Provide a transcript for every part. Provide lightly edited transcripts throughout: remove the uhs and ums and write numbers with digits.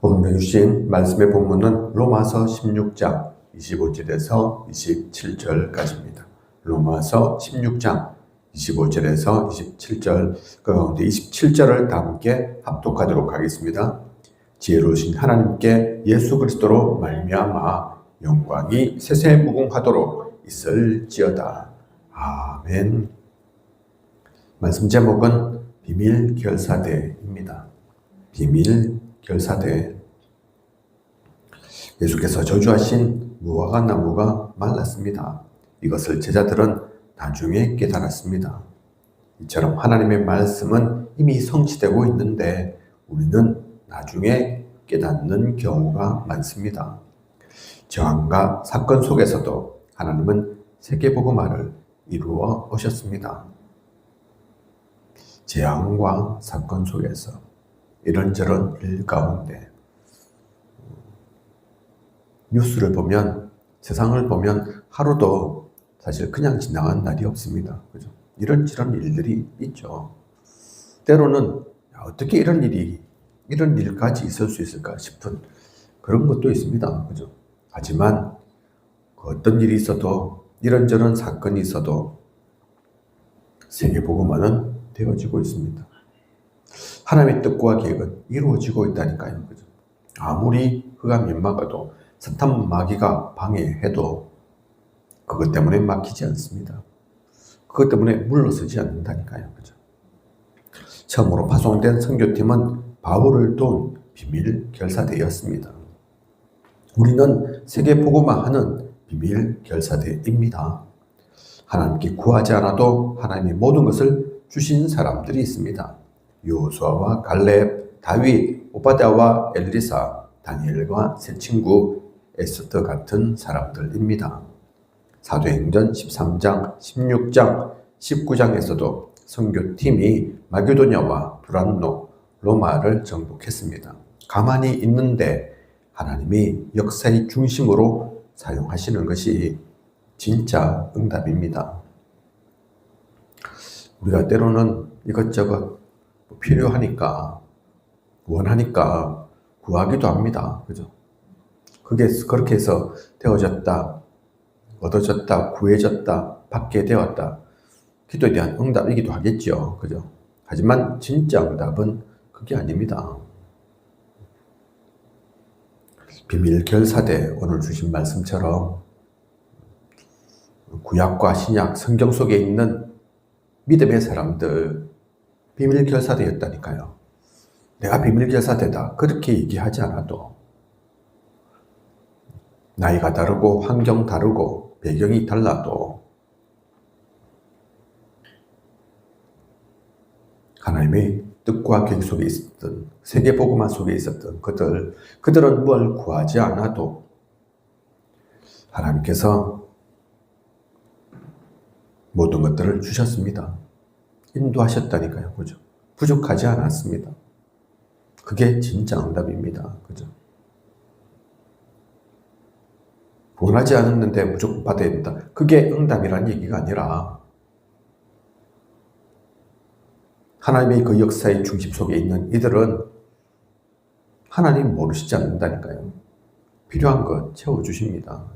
오늘 주신 말씀의 본문은 로마서 16장 25절에서 27절까지입니다. 로마서 16장 25절에서 27절, 그 가운데 27절을 다 함께 합독하도록 하겠습니다. 지혜로우신 하나님께 예수 그리스도로 말미암아 영광이 세세무궁하도록 있을지어다. 아멘. 말씀 제목은 비밀결사대입니다. 비밀결사대. 예수께서 저주하신 무화과 나무가 말랐습니다. 이것을 제자들은 나중에 깨달았습니다. 이처럼 하나님의 말씀은 이미 성취되고 있는데 우리는 나중에 깨닫는 경우가 많습니다. 저항과 사건 속에서도 하나님은 세계복음화를 이루어 오셨습니다. 재앙과 사건 속에서 이런저런 일 가운데 뉴스를 보면, 세상을 보면 하루도 사실 그냥 지나간 날이 없습니다. 그죠? 이런저런 일들이 있죠. 때로는 어떻게 이런 일까지 있을 수 있을까 싶은 그런 것도 있습니다. 그죠? 하지만 어떤 일이 있어도, 이런저런 사건이 있어도 세계복음화는 되어지고 있습니다. 하나님의 뜻과 계획은 이루어지고 있다니까요. 그죠? 아무리 흑암이 막아도, 사탄 마귀가 방해해도 그것 때문에 막히지 않습니다. 그것 때문에 물러서지 않는다니까요. 그죠? 처음으로 파송된 선교팀은 바울을 도운 비밀결사대였습니다. 우리는 세계복음화하는 비밀결사대입니다. 하나님께 구하지 않아도 하나님이 모든 것을 주신 사람들이 있습니다. 여호수아와 갈렙, 다윗, 오바댜와 엘리사, 다니엘과 세 친구 에스더 같은 사람들입니다. 사도행전 13장, 16장, 19장에서도 선교팀이 마게도냐와 두란노, 로마를 정복했습니다. 가만히 있는데 하나님이 역사의 중심으로 사용하시는 것이 진짜 응답입니다. 우리가 때로는 이것저것 필요하니까, 원하니까 구하기도 합니다. 그죠? 그게 그렇게 해서 되어졌다, 얻어졌다, 구해졌다, 받게 되었다. 기도에 대한 응답이기도 하겠죠. 그죠? 하지만 진짜 응답은 그게 아닙니다. 비밀결사대, 오늘 주신 말씀처럼 구약과 신약, 성경 속에 있는 믿음의 사람들, 비밀결사대였다니까요. 내가 비밀결사대다, 그렇게 얘기하지 않아도, 나이가 다르고 환경 다르고 배경이 달라도 하나님의 뜻과 계획 속에 있었던, 세계복음화 속에 있었던 그들은 뭘 구하지 않아도 하나님께서 모든 것들을 주셨습니다. 인도하셨다니까요. 그죠? 부족하지 않았습니다. 그게 진짜 응답입니다. 그죠? 원하지 않았는데 무조건 받아야 된다. 그게 응답이란 얘기가 아니라 하나님의 그 역사의 중심 속에 있는 이들은 하나님 모르시지 않는다니까요. 필요한 것 채워주십니다.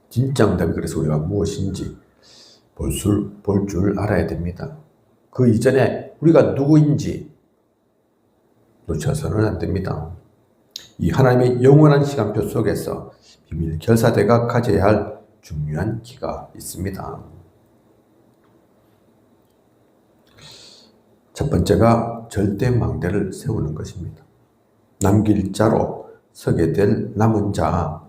진짜 응답이 그래서 우리가 무엇인지 볼 줄 알아야 됩니다. 그 이전에 우리가 누구인지 놓쳐서는 안 됩니다. 이 하나님의 영원한 시간표 속에서 비밀결사대가 가져야 할 중요한 기가 있습니다. 첫 번째가 절대망대를 세우는 것입니다. 남길 자로 서게 될 남은 자,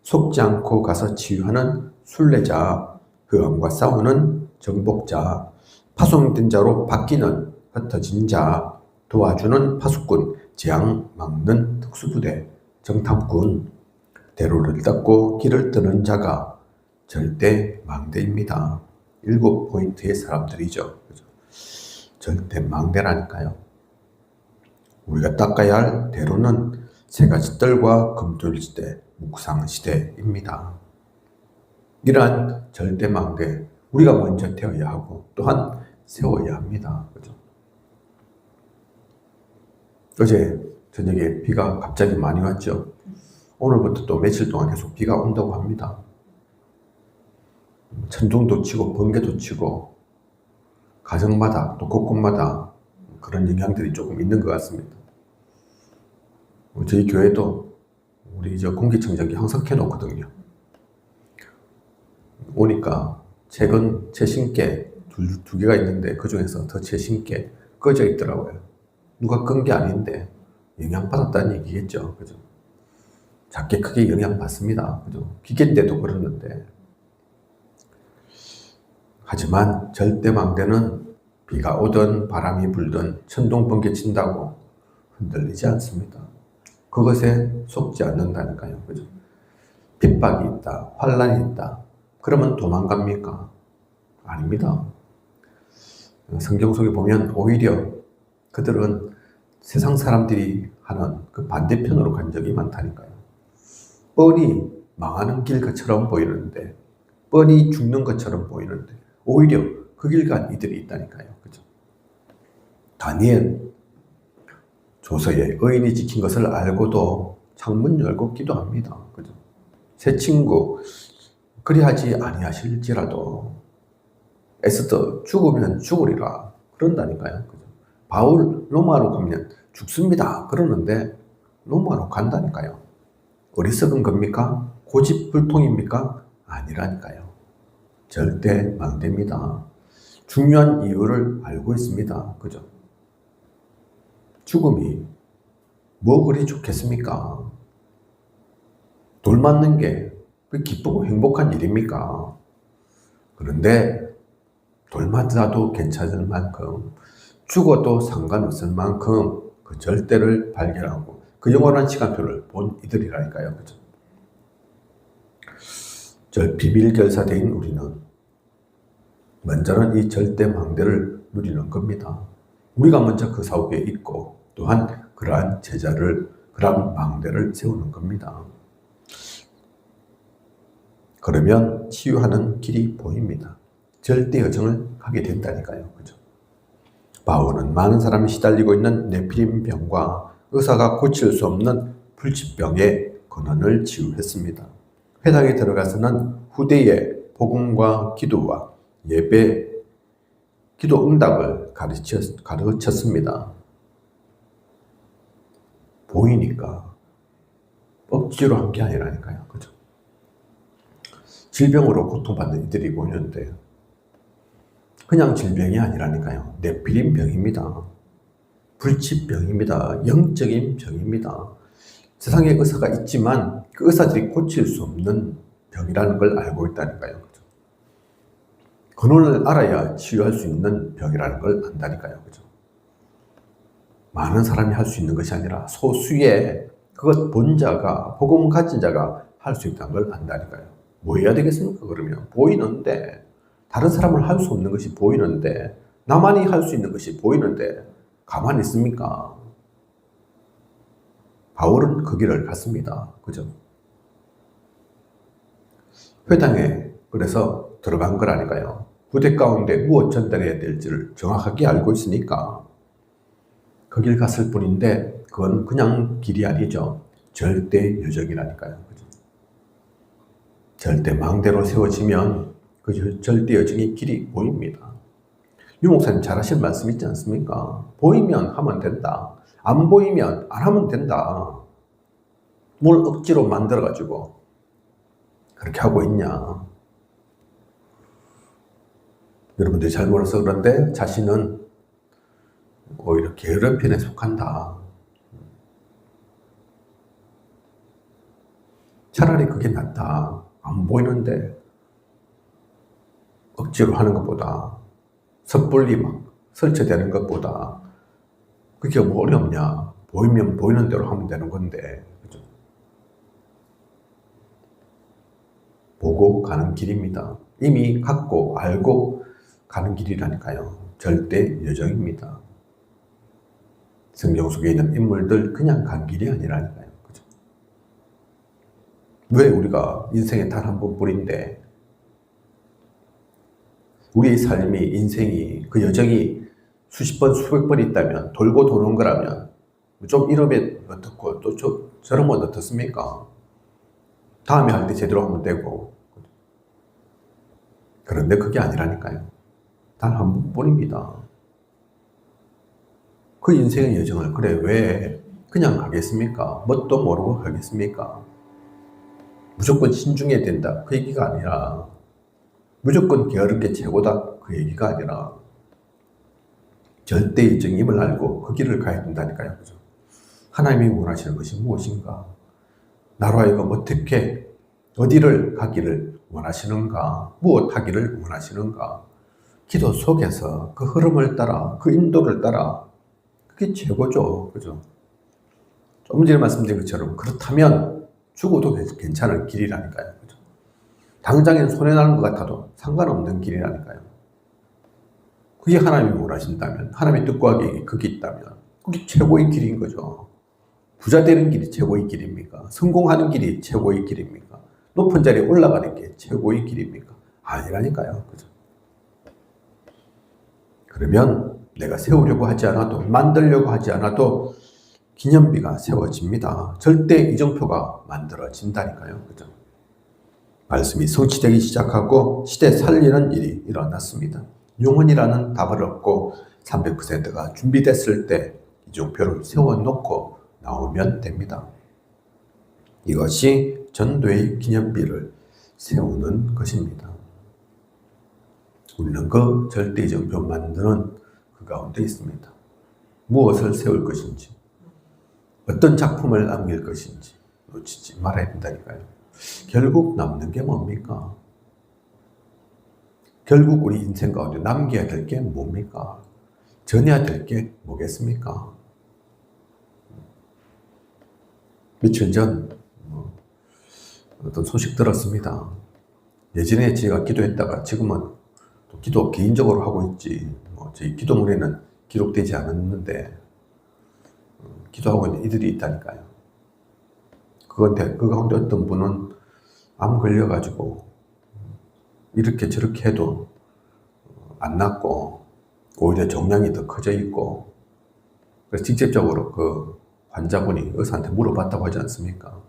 속지 않고 가서 치유하는 순례자, 흑암과 싸우는 정복자, 파송된 자로 바뀌는 흩어진 자, 도와주는 파수꾼, 재앙 막는 특수부대, 정탐꾼, 대로를 닦고 길을 뜨는 자가 절대 망대입니다. 7포인트의 사람들이죠. 절대 망대라니까요. 우리가 닦아야 할 대로는 세 가지 뜰과 금돌시대, 묵상시대입니다. 이러한 절대 망대, 우리가 먼저 되어야 하고 또한 세워야 합니다. 그죠? 어제 저녁에 비가 갑자기 많이 왔죠. 오늘부터 또 며칠 동안 계속 비가 온다고 합니다. 천둥도 치고 번개도 치고 가정마다 또 곳곳마다 그런 영향들이 조금 있는 것 같습니다. 저희 교회도 우리 공기청정기 항상 켜놓거든요. 오니까 최근 최신께 두 개가 있는데 그 중에서 더 최신께 꺼져 있더라고요. 누가 끈 게 아닌데 영향받았다는 얘기겠죠. 그죠? 작게 크게 영향받습니다. 그죠? 기계인데도 그러는데. 하지만 절대망대는 비가 오든 바람이 불든 천둥 번개 친다고 흔들리지 않습니다. 그것에 속지 않는다니까요. 그죠? 핍박이 있다, 환란이 있다. 그러면 도망갑니까? 아닙니다. 성경 속에 보면 오히려 그들은 세상 사람들이 하는 그 반대편으로 간 적이 많다니까요. 뻔히 망하는 길처럼 보이는데, 뻔히 죽는 것처럼 보이는데, 오히려 그 길 간 이들이 있다니까요. 그죠? 다니엘 조서에 의인이 지킨 것을 알고도 창문 열고 기도합니다. 그죠? 새 친구, 그리하지 아니하실지라도 에스더 죽으면 죽으리라 그런다니까요. 그죠? 바울 로마로 가면 죽습니다 그러는데 로마로 간다니까요. 어리석은 겁니까? 고집불통입니까? 아니라니까요. 절대 망됩니다. 중요한 이유를 알고 있습니다. 그죠? 죽음이 뭐 그리 좋겠습니까? 돌 맞는 게 기쁘고 행복한 일입니까? 그런데 돌 맞아도 괜찮을 만큼, 죽어도 상관없을 만큼 그 절대를 발견하고 그 영원한 시간표를 본 이들이라니까요. 그죠? 비밀결사대인 우리는 먼저는 이 절대망대를 누리는 겁니다. 우리가 먼저 그 사업에 있고 또한 그러한 그러한 망대를 세우는 겁니다. 그러면 치유하는 길이 보입니다. 절대 여정을 하게 된다니까요. 그죠? 바울은 많은 사람이 시달리고 있는 네피림병과 의사가 고칠 수 없는 불치병의 근원을 치유했습니다. 회당에 들어가서는 후대의 복음과 기도와 예배, 기도 응답을 가르쳤습니다. 보이니까 억지로 한 게 아니라니까요. 그죠? 질병으로 고통받는 이들이 보이는데 그냥 질병이 아니라니까요. 네피림병입니다. 불치병입니다. 영적인 병입니다. 세상에 의사가 있지만 그 의사들이 고칠 수 없는 병이라는 걸 알고 있다니까요. 그죠? 근원을 알아야 치유할 수 있는 병이라는 걸 안다니까요. 그죠? 많은 사람이 할 수 있는 것이 아니라 소수의 그것 본 자가, 복음 가진 자가 할 수 있다는 걸 안다니까요. 뭐 해야 되겠습니까? 그러면 보이는데, 다른 사람을 할 수 없는 것이 보이는데, 나만이 할 수 있는 것이 보이는데 가만히 있습니까? 바울은 그 길을 갔습니다. 그죠? 회당에 그래서 들어간 거라니까요. 부대 가운데 무엇 전달해야 될지를 정확하게 알고 있으니까 그 길 갔을 뿐인데 그건 그냥 길이 아니죠. 절대 여정이라니까요. 그죠? 절대 망대로 세워지면 그 절대 여정의 길이 보입니다. 유 목사님 잘하신 말씀 있지 않습니까? 보이면 하면 된다. 안 보이면 안 하면 된다. 뭘 억지로 만들어가지고 그렇게 하고 있냐. 여러분들이 잘 몰라서 그런데 자신은 오히려 게으른 편에 속한다. 차라리 그게 낫다. 안 보이는데 억지로 하는 것보다, 섣불리 막 설치되는 것보다 그게 뭐 어렵냐. 보이면 보이는 대로 하면 되는 건데. 그죠? 보고 가는 길입니다. 이미 갖고 알고 가는 길이라니까요. 절대 여정입니다. 성경 속에 있는 인물들 그냥 간 길이 아니라니까요. 그죠? 왜 우리가 인생에 단 한 번뿐인데 우리의 삶이, 인생이, 그 여정이 수십 번, 수백 번 있다면, 돌고 도는 거라면 좀 이러면 어떻고 또 저러면 어떻습니까? 다음에 할 때 제대로 하면 되고. 그런데 그게 아니라니까요. 단 한 번뿐입니다. 그 인생의 여정을 그래 왜 그냥 가겠습니까? 뭣도 모르고 가겠습니까? 무조건 신중해야 된다 그 얘기가 아니라, 무조건 게으른 게 최고다 그 얘기가 아니라, 절대의 정임을 알고 그 길을 가야 된다니까요. 그죠? 하나님이 원하시는 것이 무엇인가? 나로 하여금 어떻게 어디를 가기를 원하시는가? 무엇하기를 원하시는가? 기도 속에서 그 흐름을 따라, 그 인도를 따라, 그게 최고죠. 그죠? 좀 전에 말씀드린 것처럼 그렇다면 죽어도 괜찮은 길이라니까요. 그죠? 당장엔 손해나는 것 같아도 상관없는 길이라니까요. 그게 하나님이 원하신다면, 하나님의 뜻과 계획이 그게 있다면 그게 최고의 길인 거죠. 부자 되는 길이 최고의 길입니까? 성공하는 길이 최고의 길입니까? 높은 자리에 올라가는 게 최고의 길입니까? 아니라니까요. 그죠? 그러면 내가 세우려고 하지 않아도, 만들려고 하지 않아도 기념비가 세워집니다. 절대 이정표가 만들어진다니까요. 그죠? 말씀이 성취되기 시작하고 시대 살리는 일이 일어났습니다. 영원이라는 답을 얻고 300%가 준비됐을 때 이정표를 세워놓고 나오면 됩니다. 이것이 전도의 기념비를 세우는 것입니다. 우리는 그 절대 이정표 만드는 그 가운데 있습니다. 무엇을 세울 것인지, 어떤 작품을 남길 것인지 놓치지 말아야 된다니까요. 결국 남는 게 뭡니까? 결국 우리 인생 가운데 남겨야 될 게 뭡니까? 전해야 될 게 뭐겠습니까? 며칠 전 어떤 소식 들었습니다. 예전에 제가 기도했다가 지금은 또 기도 개인적으로 하고 있지, 저희 기도문에는 기록되지 않았는데 기도하고 있는 이들이 있다니까요. 그 가운데 어떤 분은 암 걸려가지고 이렇게 저렇게 해도 안 낫고 오히려 종양이 더 커져 있고, 그래서 직접적으로 그 환자분이 의사한테 물어봤다고 하지 않습니까?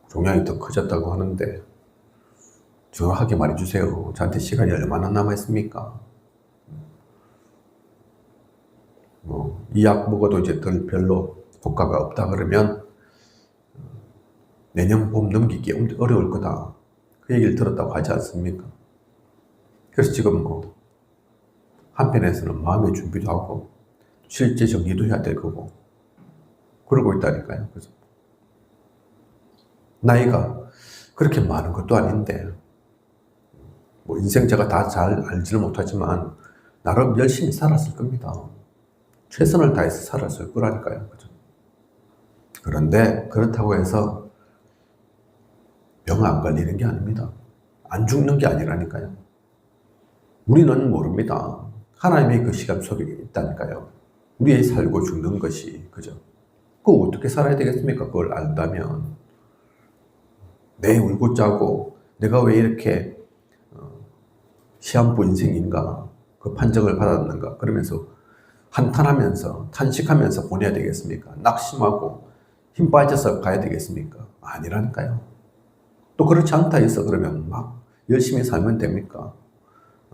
종양이 더 커졌다고 하는데 정확하게 말해주세요. 저한테 시간이 얼마나 남아있습니까? 이 약 먹어도 이제 별로 효과가 없다 그러면 내년 봄 넘기기 어려울 거다, 그 얘기를 들었다고 하지 않습니까? 그래서 지금 한편에서는 마음의 준비도 하고 실제 정리도 해야 될 거고 그러고 있다니까요. 그래서 나이가 그렇게 많은 것도 아닌데, 인생 제가 다 잘 알지는 못하지만 나름 열심히 살았을 겁니다. 최선을 다해서 살았을 거라니까요. 그죠? 그런데 그렇다고 해서 병 안 걸리는 게 아닙니다. 안 죽는 게 아니라니까요. 우리는 모릅니다. 하나님의 그 시간 속에 있다니까요. 우리의 살고 죽는 것이. 그죠? 그거 어떻게 살아야 되겠습니까? 그걸 안다면. 내 울고 짜고 내가 왜 이렇게 시한부 인생인가, 그 판정을 받았는가 그러면서 한탄하면서 탄식하면서 보내야 되겠습니까? 낙심하고 힘 빠져서 가야 되겠습니까? 아니라니까요. 또 그렇지 않다 해서 그러면 막 열심히 살면 됩니까?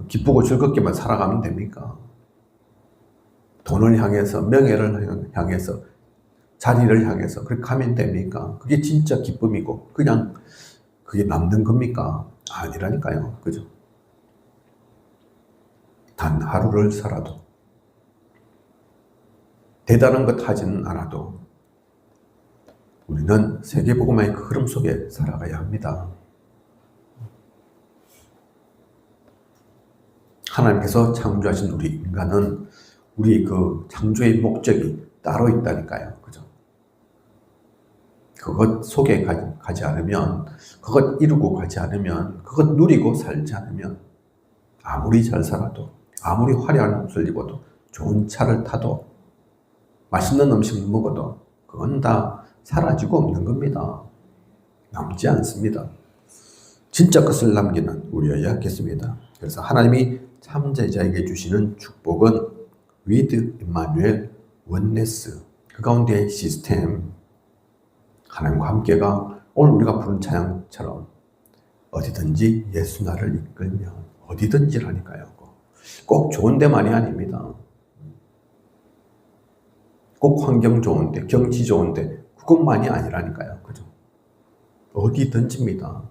기쁘고 즐겁게만 살아가면 됩니까? 돈을 향해서, 명예를 향해서, 자리를 향해서 그렇게 가면 됩니까? 그게 진짜 기쁨이고 그냥 그게 남는 겁니까? 아니라니까요. 그죠? 단 하루를 살아도, 대단한 것 하지는 않아도 우리는 세계복음화의 그 흐름 속에 살아가야 합니다. 하나님께서 창조하신 우리 인간은 우리 그 창조의 목적이 따로 있다니까요. 그죠? 그것 속에 가지 않으면, 그것 이루고 가지 않으면, 그것 누리고 살지 않으면 아무리 잘 살아도, 아무리 화려한 옷을 입어도, 좋은 차를 타도, 맛있는 음식을 먹어도 그건 다 사라지고 없는 겁니다. 남지 않습니다. 진짜 것을 남기는 우리여야겠습니다. 그래서 하나님이 참제자에게 주시는 축복은 with Emmanuel oneness, 그 가운데 시스템, 하나님과 함께가 오늘 우리가 부른 찬양처럼 어디든지 예수 나를 이끌면 어디든지라니까요. 꼭 좋은 데만이 아닙니다. 꼭 환경 좋은데, 경치 좋은데 그것만이 아니라니까요. 그죠? 어디든지입니다.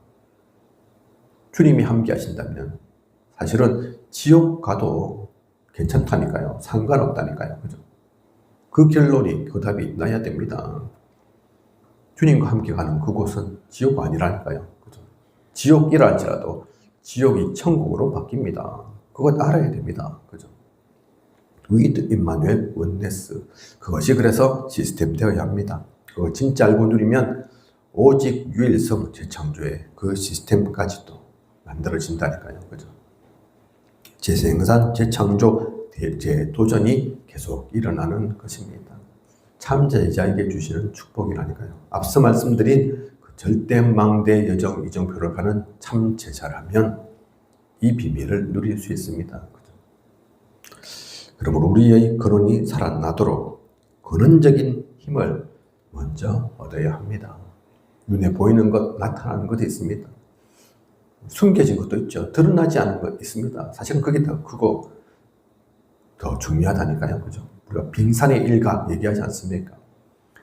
주님이 함께 하신다면 사실은 지옥 가도 괜찮다니까요. 상관없다니까요. 그죠? 그 결론이, 그 답이 나야 됩니다. 주님과 함께 가는 그곳은 지옥 아니라니까요. 그죠? 지옥이라 할지라도 지옥이 천국으로 바뀝니다. 그것 알아야 됩니다. 그죠? 위드 임마누엘 원네스. 그것이 그래서 시스템 되어야 합니다. 그거 진짜 알고 누리면 오직 유일성 재창조의 그 시스템까지도 만들어진다니까요. 그죠? 재생산, 재창조, 재도전이 계속 일어나는 것입니다. 참제자에게 주시는 축복이라니까요. 앞서 말씀드린 그 절대망대 여정 이정표를 가는 참제자라면 이 비밀을 누릴 수 있습니다. 그죠? 그러므로 우리의 근원이 살아나도록 근원적인 힘을 먼저 얻어야 합니다. 눈에 보이는 것, 나타나는 것도 있습니다. 숨겨진 것도 있죠. 드러나지 않은 것 있습니다. 사실은 그게 더 크고 더 중요하다니까요. 그죠? 우리가 빙산의 일각 얘기하지 않습니까?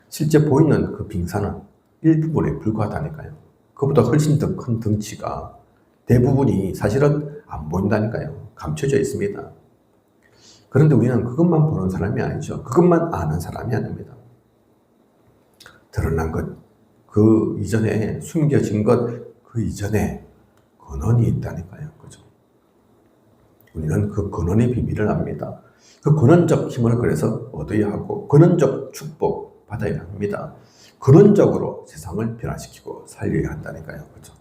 실제 보이는 그 빙산은 일부분에 불과하다니까요. 그보다 훨씬 더 큰 덩치가 대부분이 사실은 안 보인다니까요. 감춰져 있습니다. 그런데 우리는 그것만 보는 사람이 아니죠. 그것만 아는 사람이 아닙니다. 드러난 것, 그 이전에 숨겨진 것, 그 이전에 근원이 있다니까요. 그죠? 우리는 그 근원의 비밀을 압니다. 그 근원적 힘을 그래서 얻어야 하고 근원적 축복 받아야 합니다. 근원적으로 세상을 변화시키고 살려야 한다니까요. 그죠?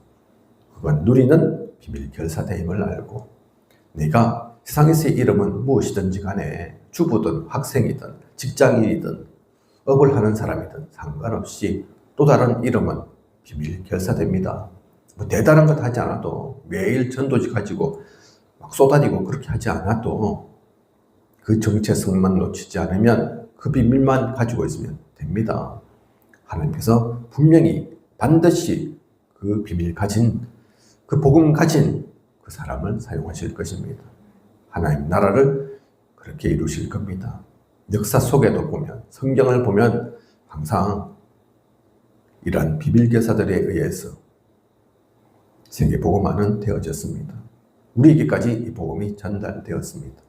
그건 누리는 비밀 결사대임을 알고 내가 세상에서의 이름은 무엇이든지 간에 주부든 학생이든 직장인이든 업을 하는 사람이든 상관없이 또 다른 이름은 비밀 결사됩니다. 뭐 대단한 것 하지 않아도 매일 전도지 가지고 막 쏟아지고 그렇게 하지 않아도 그 정체성만 놓치지 않으면 그 비밀만 가지고 있으면 됩니다. 하나님께서 분명히 반드시 그 비밀 가진, 그 복음 가진 그 사람을 사용하실 것입니다. 하나님 나라를 그렇게 이루실 겁니다. 역사 속에도 보면, 성경을 보면 항상 이러한 비밀교사들에 의해서 세계 복음화는 되어졌습니다. 우리에게까지 이 복음이 전달되었습니다.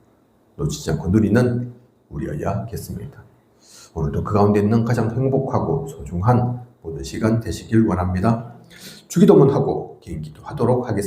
놓치지 않고 누리는 우리여야겠습니다. 오늘도 그 가운데 있는 가장 행복하고 소중한 모든 시간 되시길 원합니다. 주기도문 하고 개인기도 하도록 하겠습니다.